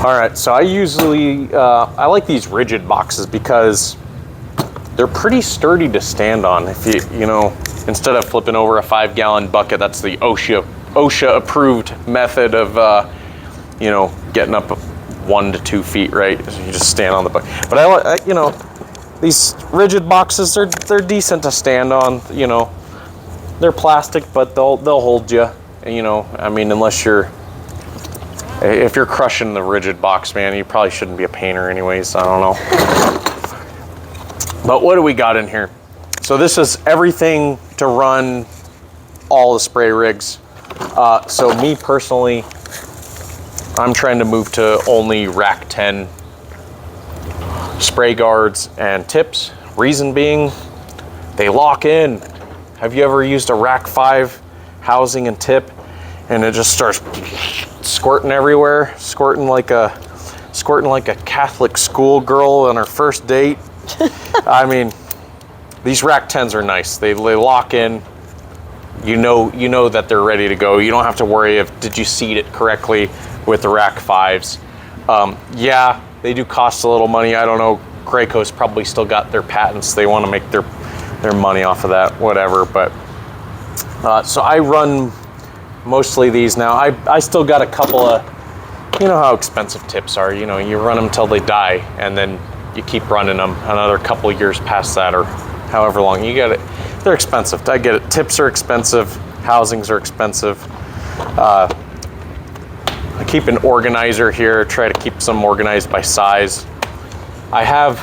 All right, so I usually, I like these rigid boxes because they're pretty sturdy to stand on. If you know, instead of flipping over a 5-gallon bucket, that's the OSHA approved method of, you know, getting up 1 to 2 feet, right? So you just stand on the bucket. But I you know, these rigid boxes, they're decent to stand on. You know, they're plastic, but they'll hold you. You know, I mean, if you're crushing the rigid box, man, you probably shouldn't be a painter anyways. I don't know. But what do we got in here? So this is everything to run all the spray rigs. So me personally, I'm trying to move to only rack 10 spray guards and tips. Reason being, they lock in. Have you ever used a rack 5 housing and tip and it just starts squirting everywhere, squirting like a Catholic schoolgirl on her first date? I mean, these rack 10s are nice. They lock in. You know that they're ready to go. You don't have to worry if did you seat it correctly with the rack 5s. Yeah, they do cost a little money. I don't know. Graco's probably still got their patents. They want to make their money off of that, whatever. But so I run mostly these now. I still got a couple of, you know how expensive tips are. You know, you run them till they die, and then you keep running them another couple of years past that, or however long you get it. They're expensive. I get it. Tips are expensive. Housings are expensive. I keep an organizer here. Try to keep some organized by size. I have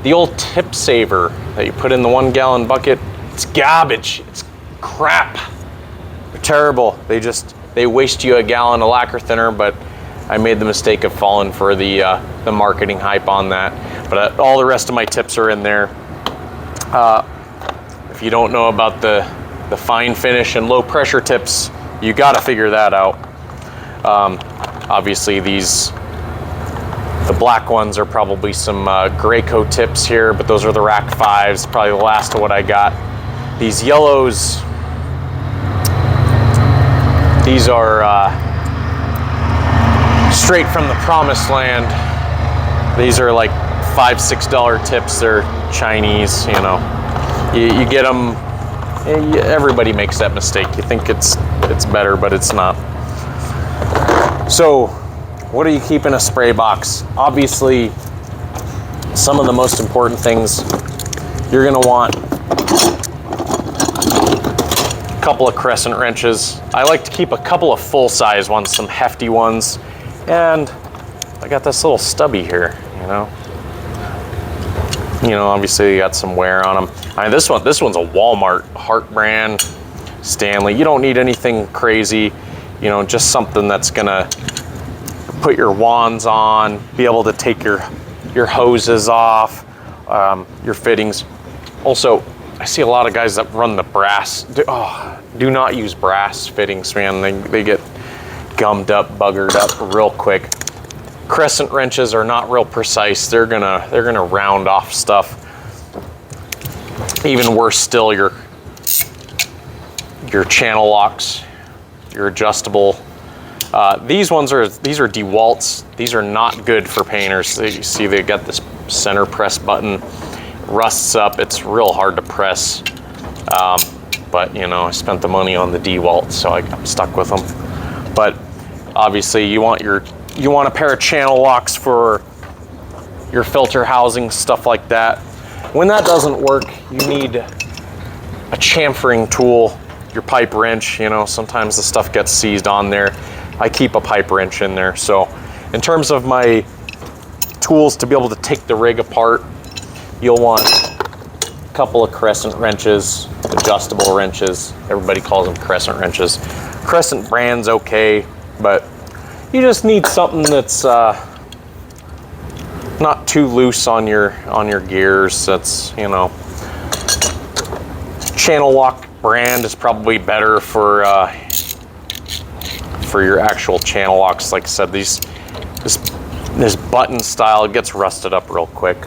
the old tip saver that you put in the 1-gallon bucket. It's garbage. It's crap. They're terrible. They waste you a gallon of lacquer thinner, but I made the mistake of falling for the marketing hype on that. But all the rest of my tips are in there. If you don't know about the fine finish and low pressure tips, you got to figure that out. Obviously the black ones are probably some Graco tips here, but those are the rack 5s, probably the last of what I got. These yellows, these are straight from the promised land. These are like $5, $6 tips. They're Chinese, you know. You get them, everybody makes that mistake. You think it's better, but it's not. So, what do you keep in a spray box? Obviously, some of the most important things, you're gonna want a couple of crescent wrenches. I like to keep a couple of full-size ones, some hefty ones, and I got this little stubby here, you know. You know, obviously you got some wear on them. I mean, this one's a Walmart Hart brand, Stanley. You don't need anything crazy, you know, just something that's gonna put your wands on, be able to take your hoses off, your fittings. Also, I see a lot of guys that run the brass. Do not use brass fittings, man. They get gummed up, buggered up real quick. Crescent wrenches are not real precise. They're gonna round off stuff. Even worse still, your channel locks, your adjustable. These are DeWalt's. These are not good for painters. You see they got this center press button. Rusts up. It's real hard to press. But you know, I spent the money on the DeWalt, so I'm stuck with them. But obviously, you want a pair of channel locks for your filter housing, stuff like that. When that doesn't work, you need a chamfering tool, your pipe wrench. You know, sometimes the stuff gets seized on there. I keep a pipe wrench in there. So in terms of my tools to be able to take the rig apart, you'll want a couple of crescent wrenches, adjustable wrenches. Everybody calls them crescent wrenches. Crescent brand's okay, but you just need something that's not too loose on your gears. That's, you know, channel lock brand is probably better for your actual channel locks. Like I said, this button style gets rusted up real quick.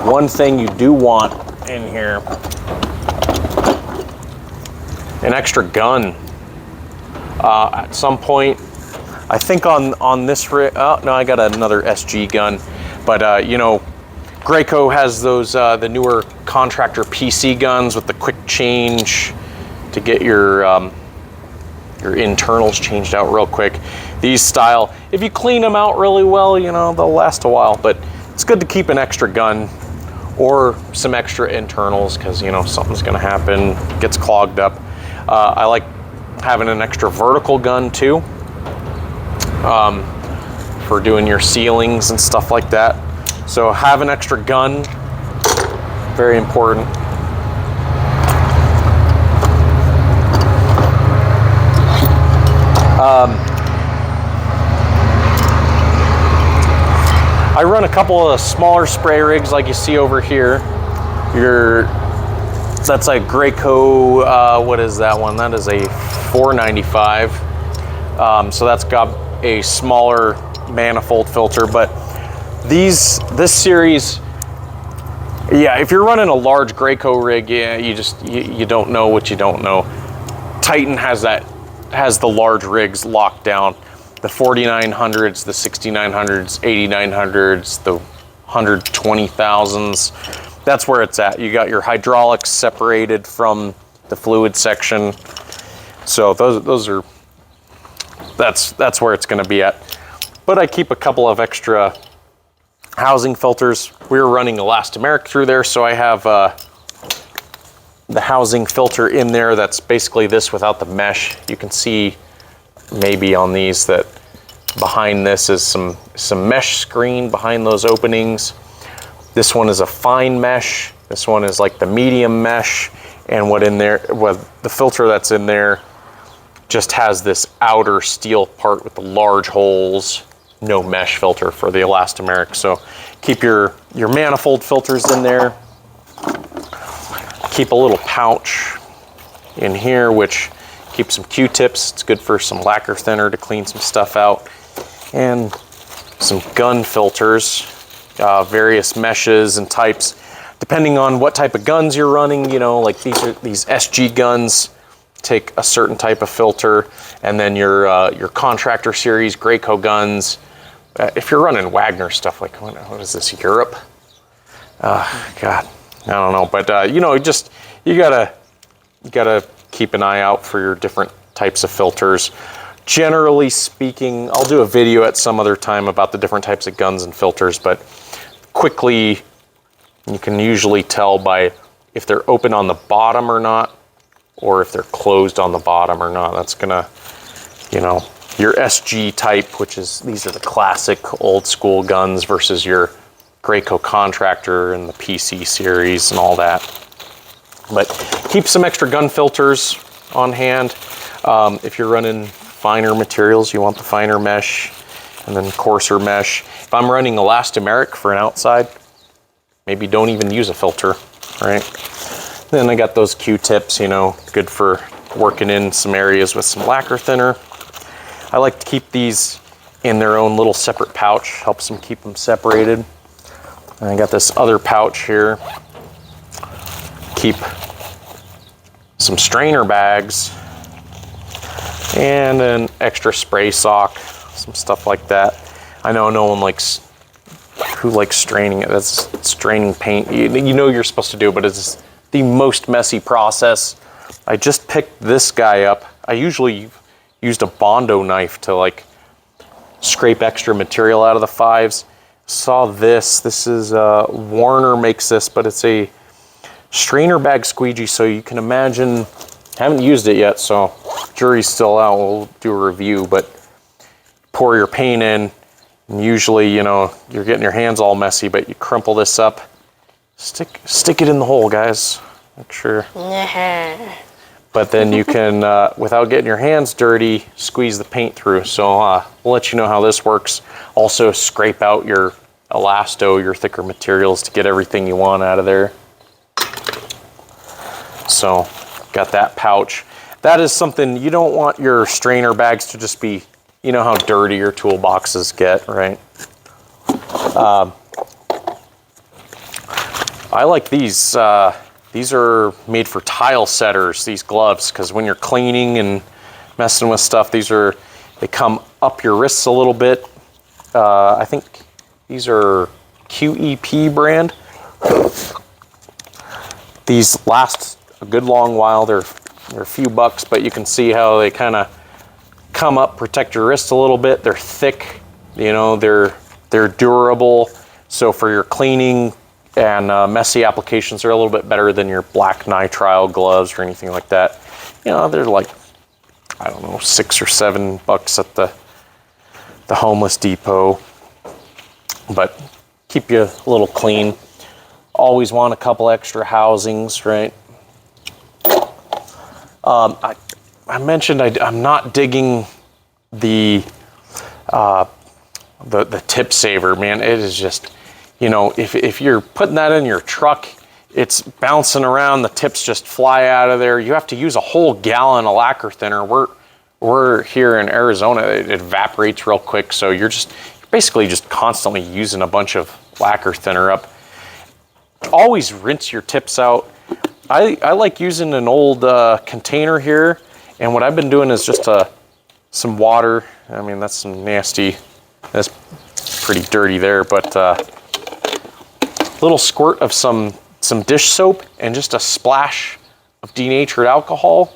One thing you do want in here, an extra gun. At some point, I think on this rig, oh no, I got another SG gun, but you know, Graco has those the newer contractor PC guns with the quick change to get your internals changed out real quick. These style, if you clean them out really well, you know, they'll last a while, but it's good to keep an extra gun or some extra internals because, you know, something's gonna happen, gets clogged up. I like having an extra vertical gun too, for doing your ceilings and stuff like that. So have an extra gun, very important. I run a couple of smaller spray rigs like you see over here. That's a Graco, what is that one? That is a 495. So that's got a smaller manifold filter, but this series, yeah, if you're running a large Graco rig, yeah, you don't know what you don't know. Titan has the large rigs locked down. The 4900s, the 6900s, 8900s, the 120,000s. That's where it's at. You got your hydraulics separated from the fluid section. So that's where it's going to be at. But I keep a couple of extra housing filters. We were running elastomeric through there, so I have the housing filter in there. That's basically this without the mesh. You can see maybe on these that behind this is some mesh screen behind those openings. This one is a fine mesh. This one is like the medium mesh, and the filter that's in there just has this outer steel part with the large holes. No mesh filter for the elastomeric. So keep your manifold filters in there. Keep a little pouch in here which keep some Q-tips. It's good for some lacquer thinner to clean some stuff out, and some gun filters, various meshes and types, depending on what type of guns you're running. You know, like these SG guns take a certain type of filter, and then your contractor series Graco guns. If you're running Wagner stuff, like what is this, Europe? God, I don't know, but you know, you gotta keep an eye out for your different types of filters. Generally speaking, I'll do a video at some other time about the different types of guns and filters, but quickly, you can usually tell by if they're open on the bottom or not, or if they're closed on the bottom or not. That's gonna, you know, your SG type, which is, these are the classic old school guns versus your Graco contractor and the PC series and all that. But keep some extra gun filters on hand. If you're running finer materials, you want the finer mesh and then coarser mesh. If I'm running elastomeric for an outside, maybe don't even use a filter, right? Then I got those Q-tips, you know, good for working in some areas with some lacquer thinner. I like to keep these in their own little separate pouch, helps them keep them separated. And I got this other pouch here. Keep some strainer bags and an extra spray sock, some stuff like that. I know no one likes, who likes straining it? That's straining paint. You know you're supposed to do it, but it's the most messy process. I just picked this guy up. I usually used a Bondo knife to like scrape extra material out of the fives. Saw this is Warner makes this, but it's a strainer bag squeegee, so you can imagine, haven't used it yet, so jury's still out. We'll do a review, but pour your paint in, and usually, you know, you're getting your hands all messy, but you crumple this up, stick it in the hole, guys. Make sure. But then you can, without getting your hands dirty, squeeze the paint through. So we'll let you know how this works. Also scrape out your elasto, your thicker materials, to get everything you want out of there. So got that pouch. That is something, you don't want your strainer bags to just be, you know how dirty your toolboxes get, right? I like these. These are made for tile setters, these gloves, because when you're cleaning and messing with stuff, they come up your wrists a little bit. I think these are QEP brand. These last a good long while. They're a few bucks, but you can see how they kind of come up, protect your wrist a little bit. They're thick, you know, they're durable. So for your cleaning and messy applications, they're a little bit better than your black nitrile gloves or anything like that. You know, they're like, I don't know, $6 or $7 at the Homeless Depot, but keep you a little clean. Always want a couple extra housings, right? I mentioned I'm not digging the tip saver, man. It is just, you know, if you're putting that in your truck, it's bouncing around, the tips just fly out of there. You have to use a whole gallon of lacquer thinner. We're here in Arizona, it evaporates real quick, so you're basically just constantly using a bunch of lacquer thinner up. Always rinse your tips out. I like using an old container here, and what I've been doing is just some water. I mean, that's some nasty, that's pretty dirty there, but little squirt of some dish soap and just a splash of denatured alcohol.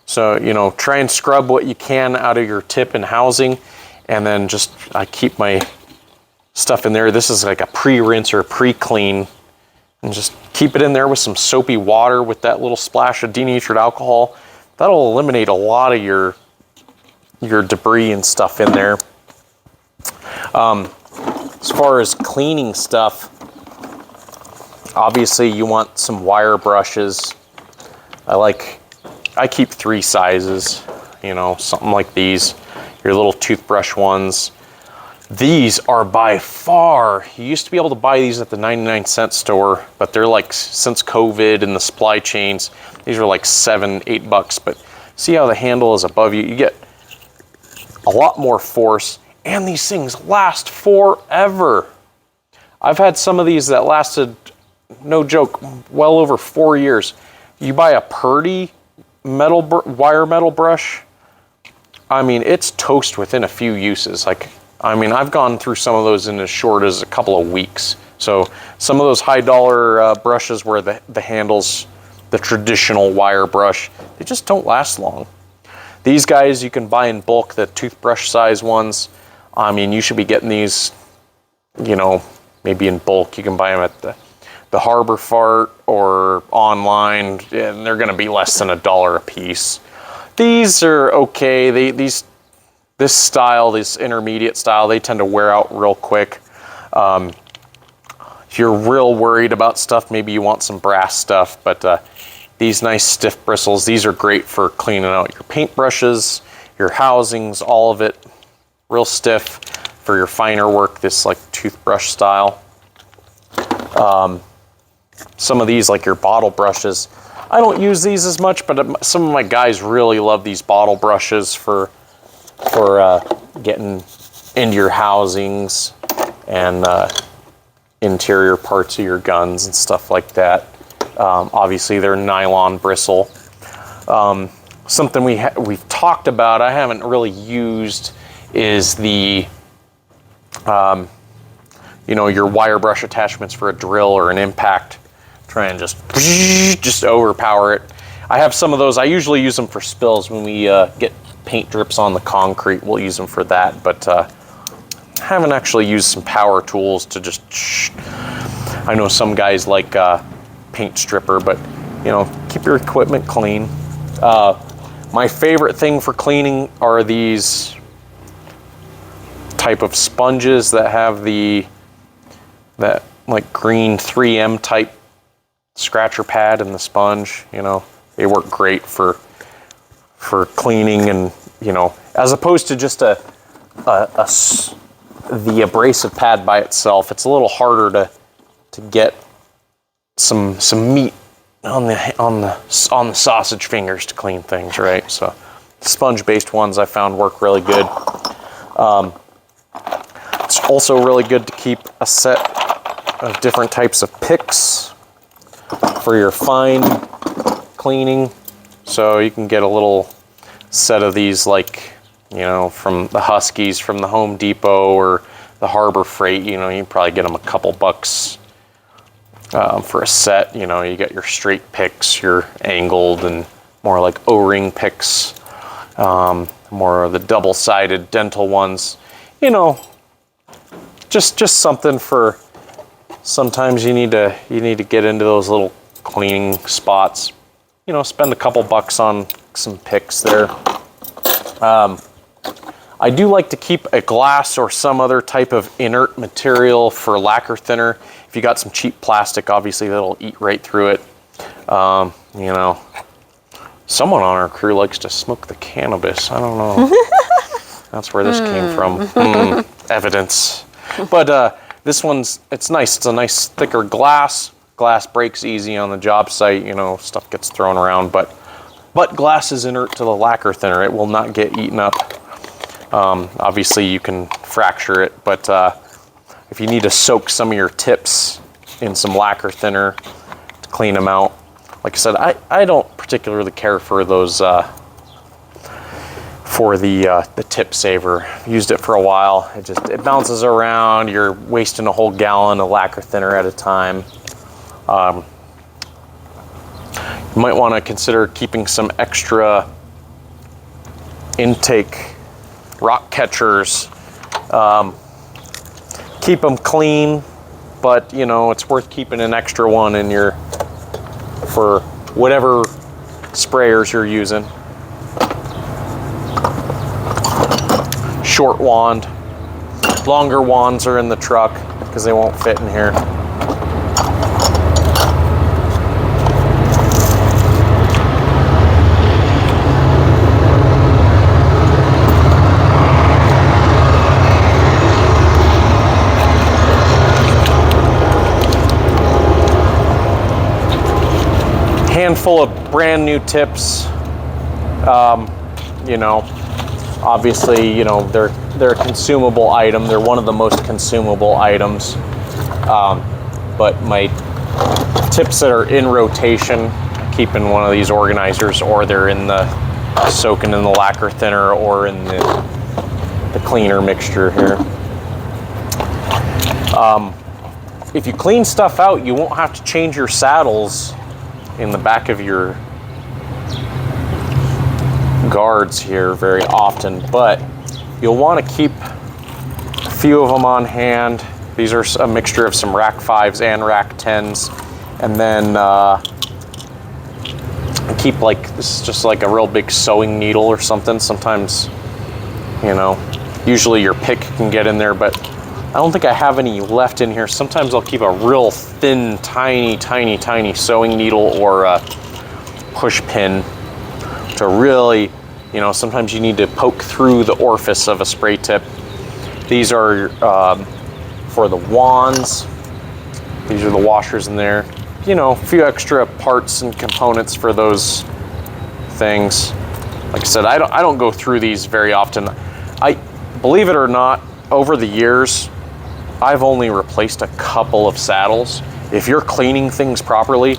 So, you know, try and scrub what you can out of your tip and housing, and then I keep my stuff in there. This is like a pre-rinse or pre-clean, and just keep it in there with some soapy water with that little splash of denatured alcohol. That'll eliminate a lot of your debris and stuff in there. As far as cleaning stuff, obviously you want some wire brushes. I keep 3 sizes, you know, something like these, your little toothbrush ones. These are by far, you used to be able to buy these at the 99-cent store, but they're like, since COVID and the supply chains, these are like $7, $8. But see how the handle is above you? You get a lot more force, and these things last forever. I've had some of these that lasted, no joke, well over 4 years. You buy a Purdy wire metal brush, I mean, it's toast within a few uses. I've gone through some of those in as short as a couple of weeks. So some of those high dollar brushes where the handles, the traditional wire brush, they just don't last long. These guys you can buy in bulk, the toothbrush size ones. I mean, you should be getting these, you know, maybe in bulk. You can buy them at the Harbor Fart or online, and they're gonna be less than $1 a piece. These are okay. This style, this intermediate style, they tend to wear out real quick. If you're real worried about stuff, maybe you want some brass stuff, but these nice stiff bristles, these are great for cleaning out your paintbrushes, your housings, all of it. Real stiff for your finer work, this like toothbrush style. Some of these, like your bottle brushes, I don't use these as much, but some of my guys really love these bottle brushes for getting into your housings and interior parts of your guns and stuff like that. Obviously, they're nylon bristle. Something we've talked about, I haven't really used, is the your wire brush attachments for a drill or an impact. Try and just overpower it. I have some of those. I usually use them for spills when we get paint drips on the concrete. We'll use them for that, but haven't actually used some power tools to just I know some guys like paint stripper, but you know, keep your equipment clean. My favorite thing for cleaning are these type of sponges that have that like green 3M type scratcher pad in the sponge. You know, they work great for cleaning, and you know, as opposed to just the abrasive pad by itself. It's a little harder to get some meat on the sausage fingers to clean things, right? So sponge-based ones I found work really good. It's also really good to keep a set of different types of picks for your fine cleaning. So you can get a little set of these, like you know, from the Huskies, from the Home Depot or the Harbor Freight. You know, you can probably get them a couple bucks for a set. You know, you got your straight picks, your angled, and more like O-ring picks, more of the double-sided dental ones. You know, just something for sometimes you need to get into those little cleaning spots. You know, spend a couple bucks on some picks there. I do like to keep a glass or some other type of inert material for lacquer thinner. If you got some cheap plastic, obviously that'll eat right through it. You know, someone on our crew likes to smoke the cannabis. I don't know. That's where this came from. Evidence. But this one's, it's nice. It's a nice thicker glass. Glass breaks easy on the job site. You know, stuff gets thrown around. But glass is inert to the lacquer thinner. It will not get eaten up. Obviously, you can fracture it. But if you need to soak some of your tips in some lacquer thinner to clean them out, like I said, I don't particularly care for those for the tip saver. Used it for a while. It bounces around. You're wasting a whole gallon of lacquer thinner at a time. You might want to consider keeping some extra intake rock catchers. Keep them clean, but you know, it's worth keeping an extra one in your, for whatever sprayers you're using. Short wand. Longer wands are in the truck because they won't fit in here. Handful of brand new tips. You know, obviously, you know, they're a consumable item. They're one of the most consumable items. But my tips that are in rotation, I keep in one of these organizers, or they're in the soaking in the lacquer thinner or in the cleaner mixture here. If you clean stuff out, you won't have to change your saddles in the back of your guards here very often, but you'll want to keep a few of them on hand. These are a mixture of some rack 5s and rack 10s, and then keep, like, this is just like a real big sewing needle or something. Sometimes, you know, usually your pick can get in there, but I don't think I have any left in here. Sometimes I'll keep a real thin, tiny sewing needle or a push pin to really, you know, sometimes you need to poke through the orifice of a spray tip. These are for the wands. These are the washers in there. You know, a few extra parts and components for those things. Like I said, I don't go through these very often. Believe it or not, over the years, I've only replaced a couple of saddles. If you're cleaning things properly,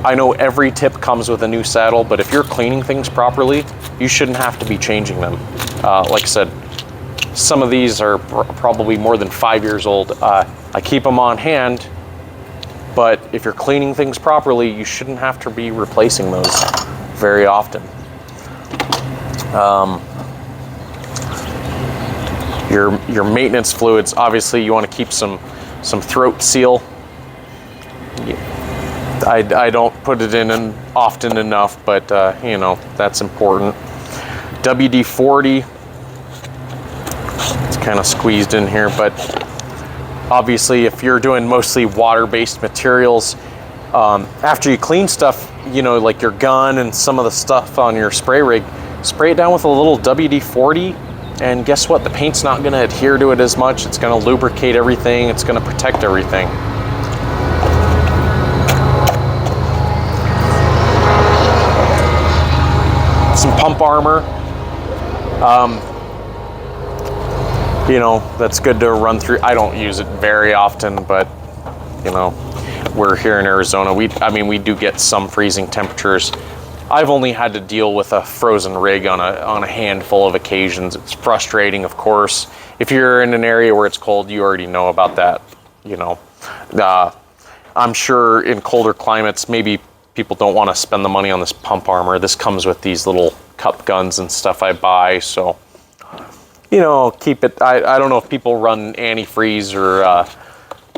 I know every tip comes with a new saddle, but if you're cleaning things properly, you shouldn't have to be changing them. Like I said, some of these are probably more than 5 years old. I keep them on hand, but if you're cleaning things properly, you shouldn't have to be replacing those very often. Your maintenance fluids, obviously you want to keep some throat seal. I don't put it in often enough, but you know, that's important. WD-40, it's kind of squeezed in here, but obviously if you're doing mostly water-based materials, after you clean stuff, you know, like your gun and some of the stuff on your spray rig, spray it down with a little WD-40, and guess what? The paint's not going to adhere to it as much. It's going to lubricate everything. It's going to protect everything. Some pump armor. You know, that's good to run through. I don't use it very often, but you know, we're here in Arizona. We do get some freezing temperatures. I've only had to deal with a frozen rig on a handful of occasions. It's frustrating, of course. If you're in an area where it's cold, you already know about that. You know, I'm sure in colder climates, maybe people don't want to spend the money on this pump armor. This comes with these little cup guns and stuff I buy, so you know, keep it. I don't know if people run antifreeze or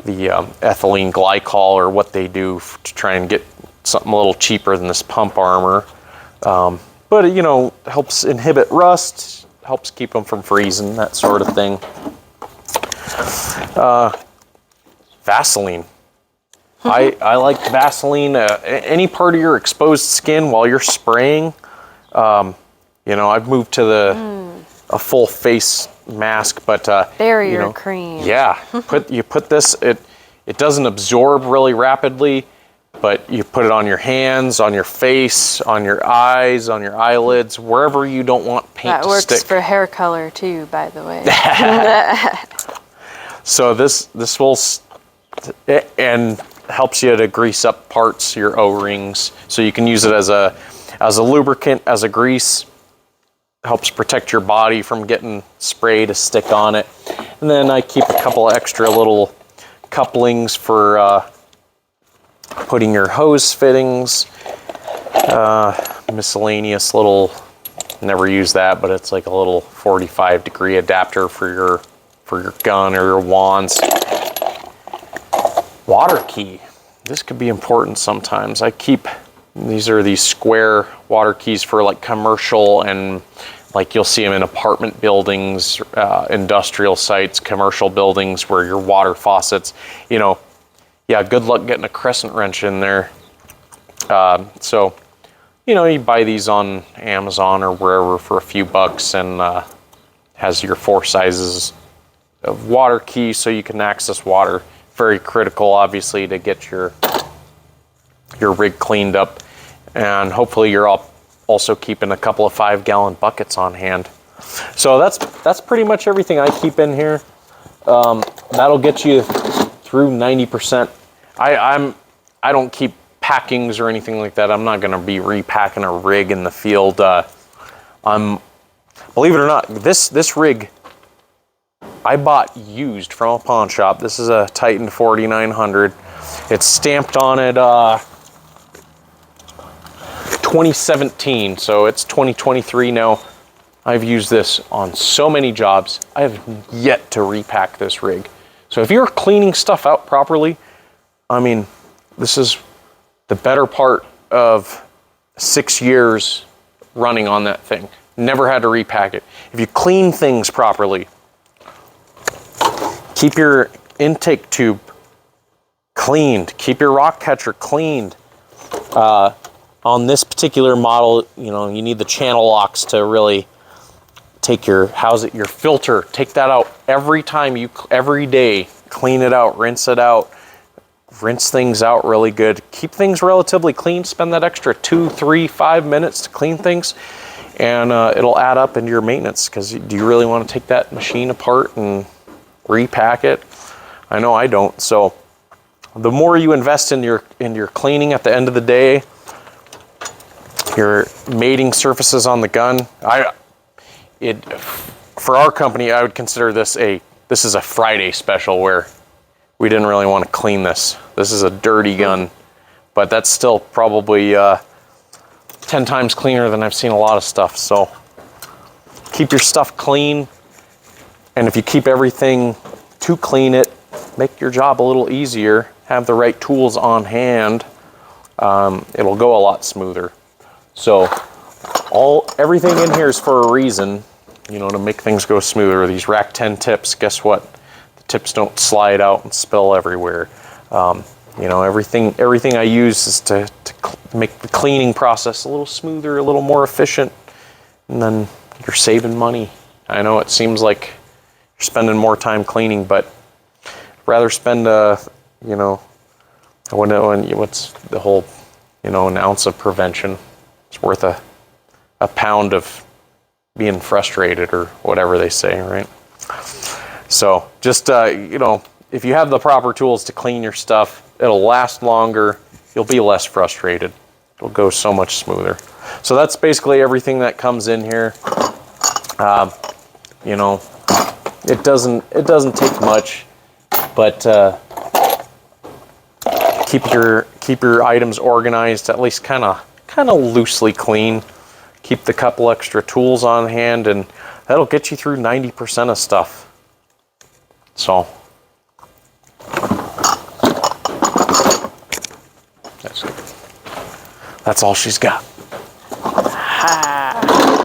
the ethylene glycol or what they do to try and get something a little cheaper than this pump armor. But you know, helps inhibit rust, helps keep them from freezing, that sort of thing. Vaseline. I like Vaseline. Any part of your exposed skin while you're spraying. You know, I've moved to a full face mask, but barrier you know, cream. Yeah, you put this. It doesn't absorb really rapidly, but you put it on your hands, on your face, on your eyes, on your eyelids, wherever you don't want paint to stick. That works for hair color too, by the way. So this will and helps you to grease up parts, your O-rings, so you can use it as a lubricant, as a grease. Helps protect your body from getting spray to stick on it. And then I keep a couple extra little couplings for putting your hose fittings. Miscellaneous little, never use that, but it's like a little 45-degree adapter for your gun or your wands. Water key. This could be important sometimes. These are these square water keys for like commercial, and like you'll see them in apartment buildings, industrial sites, commercial buildings where your water faucets, you know, yeah, good luck getting a crescent wrench in there. So, you know, you buy these on Amazon or wherever for a few bucks, and has your 4 sizes of water key so you can access water. Very critical, obviously, to get your rig cleaned up. And hopefully you're also keeping a couple of 5-gallon buckets on hand. So that's pretty much everything I keep in here. That'll get you through 90%. I don't keep packings or anything like that. I'm not going to be repacking a rig in the field. Believe it or not, this rig I bought used from a pawn shop. This is a Titan 4900. It's stamped on it 2017, so it's 2023 now. I've used this on so many jobs. I have yet to repack this rig. So if you're cleaning stuff out properly, I mean, this is the better part of 6 years running on that thing. Never had to repack it. If you clean things properly, keep your intake tube cleaned, keep your rock catcher cleaned. On this particular model, you know, you need the channel locks to really take your filter, take that out every day, clean it out, rinse things out really good. Keep things relatively clean, spend that extra 2, 3, 5 minutes to clean things, and it'll add up into your maintenance, because do you really want to take that machine apart and repack it? I know I don't. So the more you invest in your cleaning at the end of the day, your mating surfaces on the gun, for our company, I would consider this is a Friday special where we didn't really want to clean this. This is a dirty gun, but that's still probably 10 times cleaner than I've seen a lot of stuff. So keep your stuff clean, and if you keep everything to clean it, make your job a little easier, have the right tools on hand, it'll go a lot smoother. So everything in here is for a reason, you know, to make things go smoother. These Rack 10 tips, guess what? The tips don't slide out and spill everywhere. You know, everything I use is to make the cleaning process a little smoother, a little more efficient, and then you're saving money. I know it seems like you're spending more time cleaning, but rather spend you know, what's the whole, you know, an ounce of prevention. It's worth a pound of being frustrated, or whatever they say, right? So just, you know, if you have the proper tools to clean your stuff, it'll last longer. You'll be less frustrated. It'll go so much smoother. So that's basically everything that comes in here. You know, it doesn't take much, but keep your items organized, at least kind of loosely clean. Keep the couple extra tools on hand, and that'll get you through 90% of stuff. So that's all she's got.